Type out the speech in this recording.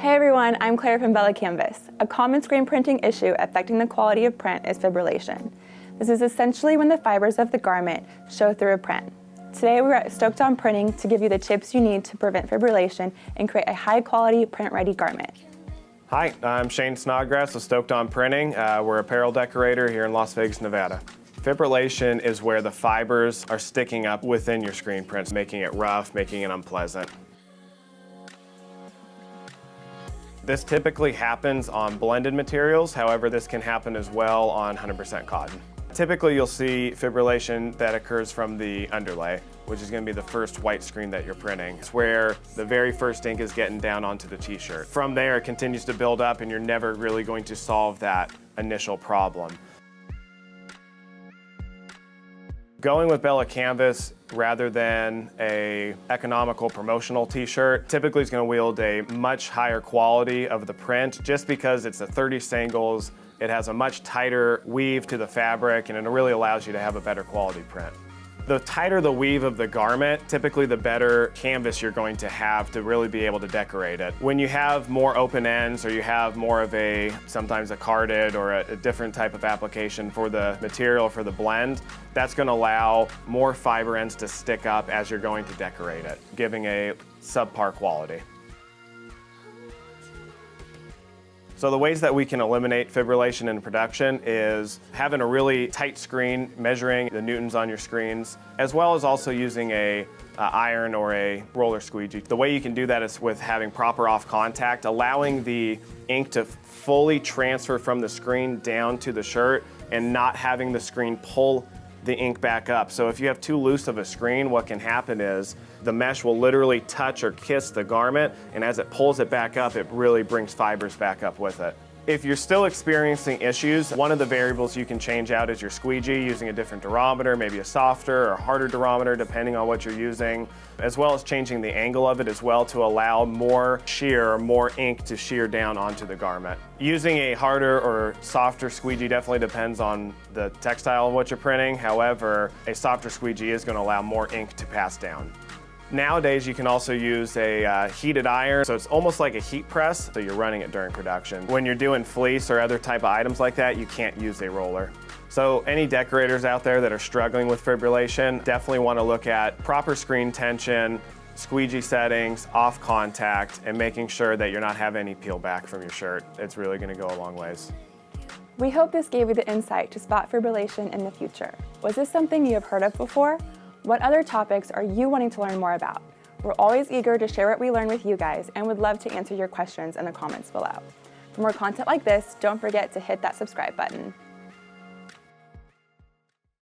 Hey everyone, I'm Claire from BELLA+CANVAS. A common screen printing issue affecting the quality of print is fibrillation. This is essentially when the fibers of the garment show through a print. Today we're at Stoked on Printing to give you the tips you need to prevent fibrillation and create a high-quality, print-ready garment. Hi, I'm Shane Snodgrass with Stoked on Printing. We're an apparel decorator here in Las Vegas, Nevada. Fibrillation is where the fibers are sticking up within your screen prints, making it rough, making it unpleasant. This typically happens on blended materials, however this can happen as well on 100% cotton. Typically you'll see fibrillation that occurs from the underlay, which is going to be the first white screen that you're printing. It's where the very first ink is getting down onto the t-shirt. From there it continues to build up and you're never really going to solve that initial problem. Going with BELLA+CANVAS rather than a economical promotional t-shirt typically is going to wield a much higher quality of the print just because it's a 30 singles, it has a much tighter weave to the fabric, and it really allows you to have a better quality print. The tighter the weave of the garment, typically the better canvas you're going to have to really be able to decorate it. When you have more open ends or you have more of sometimes a carded or a different type of application for the material, for the blend, that's going to allow more fiber ends to stick up as you're going to decorate it, giving a subpar quality. So the ways that we can eliminate fibrillation in production is having a really tight screen, measuring the newtons on your screens, as well as also using a iron or a roller squeegee. The way you can do that is with having proper off contact, allowing the ink to fully transfer from the screen down to the shirt and not having the screen pull the ink back up. So if you have too loose of a screen, what can happen is the mesh will literally touch or kiss the garment, and as it pulls it back up, it really brings fibers back up with it. If you're still experiencing issues, one of the variables you can change out is your squeegee using a different durometer, maybe a softer or harder durometer depending on what you're using, as well as changing the angle of it as well to allow more shear or more ink to shear down onto the garment. Using a harder or softer squeegee definitely depends on the textile of what you're printing. However, a softer squeegee is going to allow more ink to pass down. Nowadays, you can also use a heated iron, so it's almost like a heat press, so you're running it during production. When you're doing fleece or other type of items like that, you can't use a roller. So any decorators out there that are struggling with fibrillation definitely want to look at proper screen tension, squeegee settings, off contact, and making sure that you're not having any peel back from your shirt. It's really going to go a long ways. We hope this gave you the insight to spot fibrillation in the future. Was this something you have heard of before? What other topics are you wanting to learn more about? We're always eager to share what we learn with you guys and would love to answer your questions in the comments below. For more content like this, don't forget to hit that subscribe button.